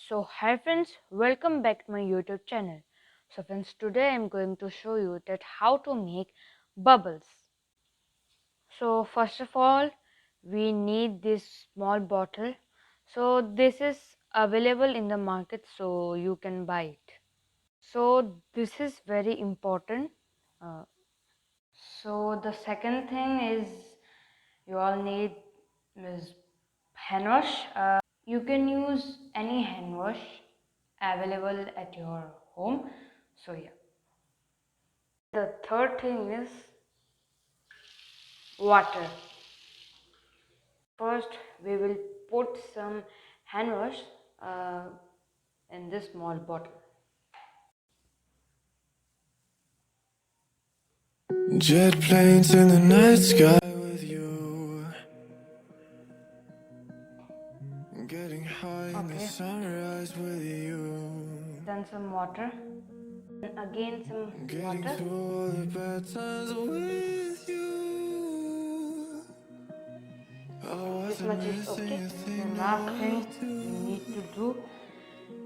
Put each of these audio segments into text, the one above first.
So hi friends, welcome back to my YouTube channel. So friends, today I'm going to show you that how to make bubbles. So first of all, we need this small bottle. So this is available in the market, so you can buy it. So this is very important. Uh, so the second thing is you all need is hand wash. You can use any hand wash available at your home. So yeah. The third thing is water. First, we will put some hand wash uh, in this small bottle. Jet planes in the night sky with you, getting high in the sunrise with you, Then some water. And again some getting water. through all the bad times with you. I This wasn't much is missing okay. a thing, The no, last I thing do. we need to do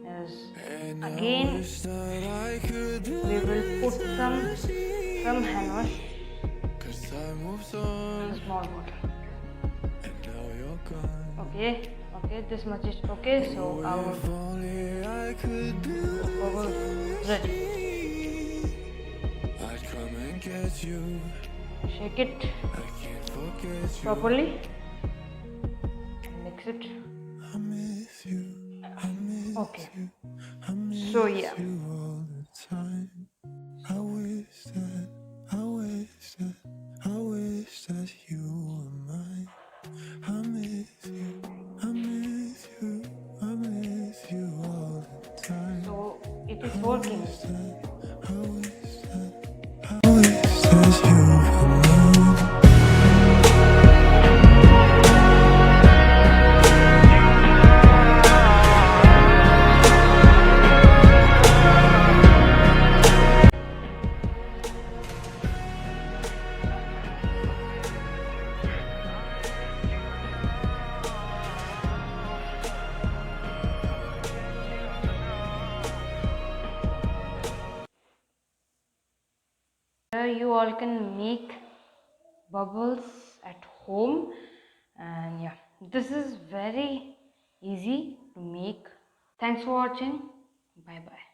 is And I again wish that I could we will put some hand wash cause time moves in on, the small bottle. and now you're gone. Okay, this much is okay. So Oh, our if only I could build bubble is ready. I'd come and get you. Shake it I can't forget you. properly. Mix it. I miss you. I miss Okay. you. I miss So yeah. you all the time. I wish that, I wish that, I wish that you were mine. I miss you. I miss you. I miss you all the time. So it is working. I wish that, I wish that you were mine. You all can make bubbles at home, and yeah, this is very easy to make. Thanks for watching. Bye bye.